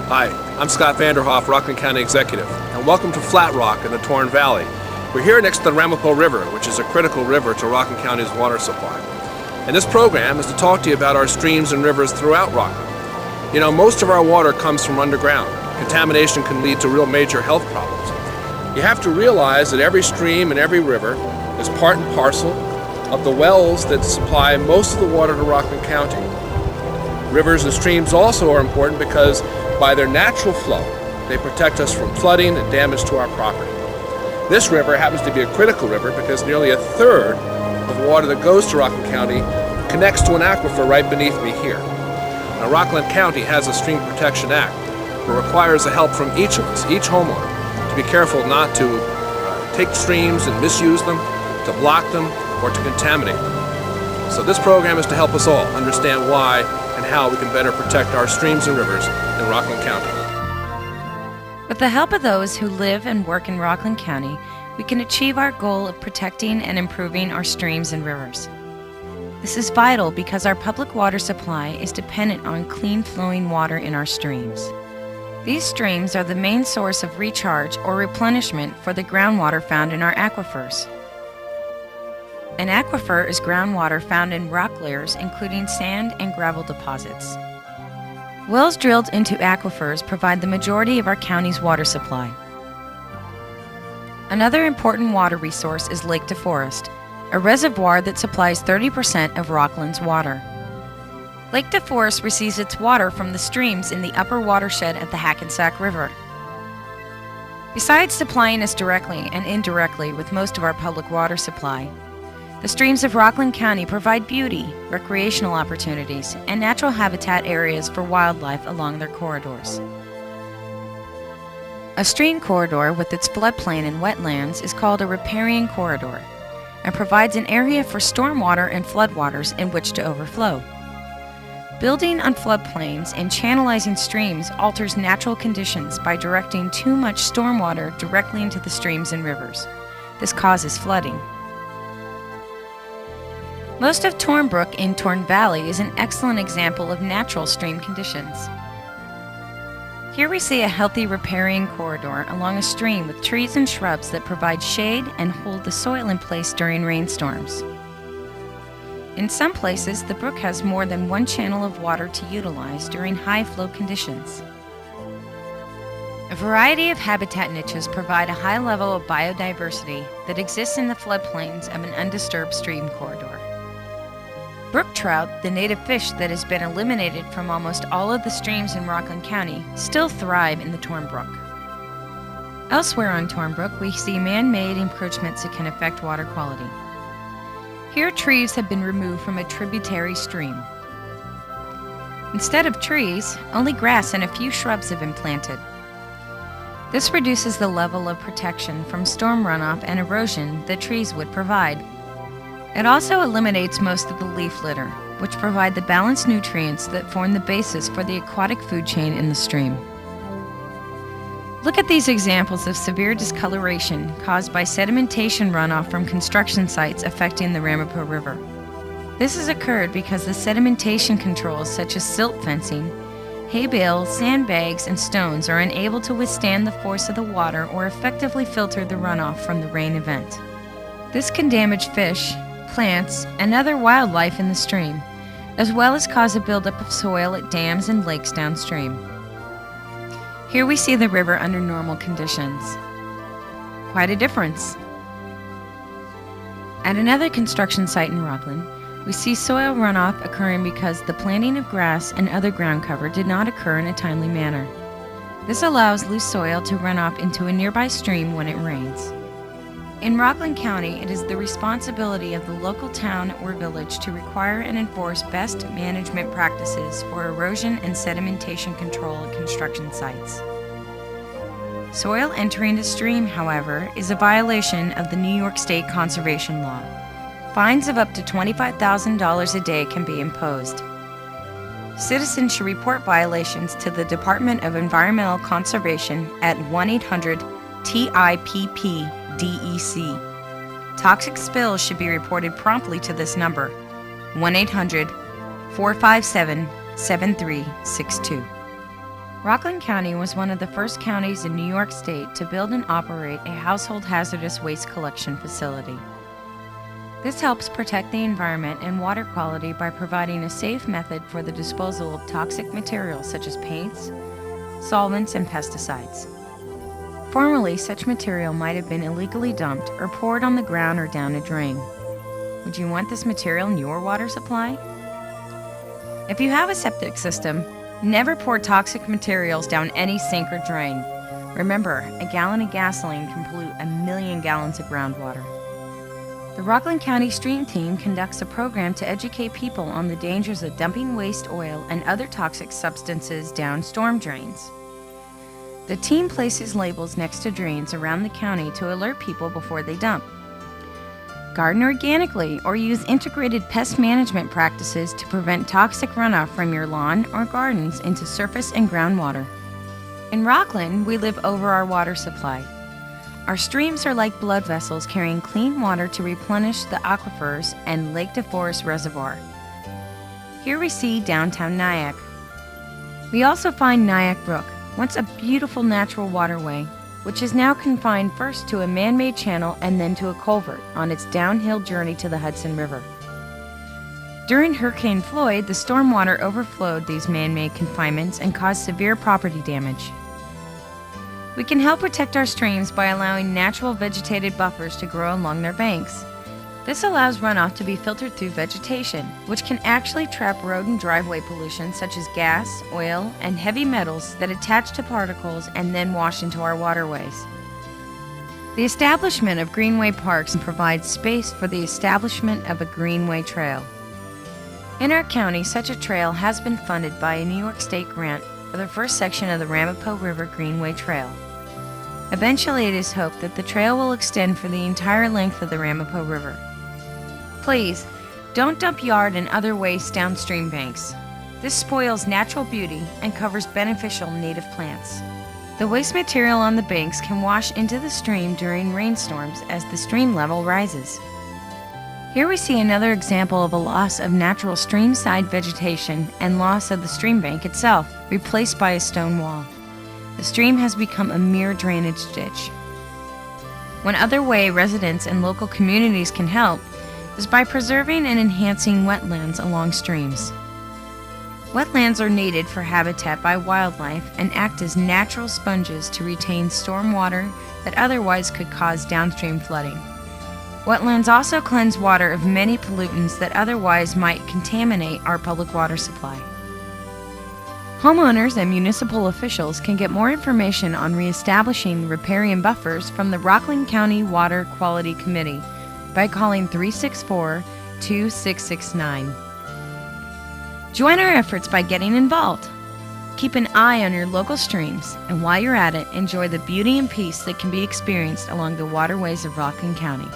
Hi, I'm Scott Vanderhoff, Rockland County Executive, and welcome to Flat Rock in the Torn Valley. We're here next to the Ramapo River, which is a critical river to Rockland County's water supply. And this program is to talk to you about our streams and rivers throughout Rockland. You know, most of our water comes from underground. Contamination can lead to real major health problems. You have to realize that every stream and every river is part and parcel of the wells that supply most of the water to Rockland County. Rivers and streams also are important because by their natural flow, they protect us from flooding and damage to our property. This river happens to be a critical river because nearly a third of water that goes to Rockland County connects to an aquifer right beneath me here. Now, Rockland County has a Stream Protection Act that requires the help from each of us, each homeowner, to be careful not to take streams and misuse them, to block them, or to contaminate them. So this program is to help us all understand why and how we can better protect our streams and rivers in Rockland County. With the help of those who live and work in Rockland County, we can achieve our goal of protecting and improving our streams and rivers. This is vital because our public water supply is dependent on clean flowing water in our streams. These streams are the main source of recharge or replenishment for the groundwater found in our aquifers. An aquifer is groundwater found in rock layers, including sand and gravel deposits. Wells drilled into aquifers provide the majority of our county's water supply. Another important water resource is Lake DeForest, a reservoir that supplies 30% of Rockland's water. Lake DeForest receives its water from the streams in the upper watershed of the Hackensack River. Besides supplying us directly and indirectly with most of our public water supply, the streams of Rockland County provide beauty, recreational opportunities, and natural habitat areas for wildlife along their corridors. A stream corridor with its floodplain and wetlands is called a riparian corridor and provides an area for stormwater and floodwaters in which to overflow. Building on floodplains and channelizing streams alters natural conditions by directing too much stormwater directly into the streams and rivers. This causes flooding. Most of Torn Brook in Torn Valley is an excellent example of natural stream conditions. Here we see a healthy riparian corridor along a stream with trees and shrubs that provide shade and hold the soil in place during rainstorms. In some places, the brook has more than one channel of water to utilize during high flow conditions. A variety of habitat niches provide a high level of biodiversity that exists in the floodplains of an undisturbed stream corridor. Brook trout, the native fish that has been eliminated from almost all of the streams in Rockland County, still thrive in the Torn Brook. Elsewhere on Torn Brook, we see man-made encroachments that can affect water quality. Here, trees have been removed from a tributary stream. Instead of trees, only grass and a few shrubs have been planted. This reduces the level of protection from storm runoff and erosion that trees would provide. It also eliminates most of the leaf litter, which provide the balanced nutrients that form the basis for the aquatic food chain in the stream. Look at these examples of severe discoloration caused by sedimentation runoff from construction sites affecting the Ramapo River. This has occurred because the sedimentation controls such as silt fencing, hay bales, sandbags, and stones are unable to withstand the force of the water or effectively filter the runoff from the rain event. This can damage fish, plants, and other wildlife in the stream, as well as cause a buildup of soil at dams and lakes downstream. Here we see the river under normal conditions. Quite a difference. At another construction site in Rockland, we see soil runoff occurring because the planting of grass and other ground cover did not occur in a timely manner. This allows loose soil to run off into a nearby stream when it rains. In Rockland County, it is the responsibility of the local town or village to require and enforce best management practices for erosion and sedimentation control at construction sites. Soil entering a stream, however, is a violation of the New York State Conservation Law. Fines of up to $25,000 a day can be imposed. Citizens should report violations to the Department of Environmental Conservation at 1-800-TIPP DEC. Toxic spills should be reported promptly to this number, 1-800-457-7362. Rockland County was one of the first counties in New York State to build and operate a household hazardous waste collection facility. This helps protect the environment and water quality by providing a safe method for the disposal of toxic materials such as paints, solvents, and pesticides. Formerly, such material might have been illegally dumped or poured on the ground or down a drain. Would you want this material in your water supply? If you have a septic system, never pour toxic materials down any sink or drain. Remember, a gallon of gasoline can pollute 1 million gallons of groundwater. The Rockland County Stream Team conducts a program to educate people on the dangers of dumping waste oil and other toxic substances down storm drains. The team places labels next to drains around the county to alert people before they dump. Garden organically or use integrated pest management practices to prevent toxic runoff from your lawn or gardens into surface and groundwater. In Rockland, we live over our water supply. Our streams are like blood vessels carrying clean water to replenish the aquifers and Lake DeForest Reservoir. Here we see downtown Nyack. We also find Nyack Brook, once a beautiful natural waterway, which is now confined first to a man-made channel and then to a culvert on its downhill journey to the Hudson River. During Hurricane Floyd, the stormwater overflowed these man-made confinements and caused severe property damage. We can help protect our streams by allowing natural vegetated buffers to grow along their banks. This allows runoff to be filtered through vegetation, which can actually trap road and driveway pollution such as gas, oil, and heavy metals that attach to particles and then wash into our waterways. The establishment of greenway parks provides space for the establishment of a greenway trail. In our county, such a trail has been funded by a New York State grant for the first section of the Ramapo River Greenway Trail. Eventually, it is hoped that the trail will extend for the entire length of the Ramapo River. Please, don't dump yard and other waste down stream banks. This spoils natural beauty and covers beneficial native plants. The waste material on the banks can wash into the stream during rainstorms as the stream level rises. Here we see another example of a loss of natural streamside vegetation and loss of the stream bank itself, replaced by a stone wall. The stream has become a mere drainage ditch. One other way residents and local communities can help is by preserving and enhancing wetlands along streams. Wetlands are needed for habitat by wildlife and act as natural sponges to retain storm water that otherwise could cause downstream flooding. Wetlands also cleanse water of many pollutants that otherwise might contaminate our public water supply. Homeowners and municipal officials can get more information on reestablishing riparian buffers from the Rockland County Water Quality Committee by calling 364-2669. Join our efforts by getting involved. Keep an eye on your local streams, and while you're at it, enjoy the beauty and peace that can be experienced along the waterways of Rockland County.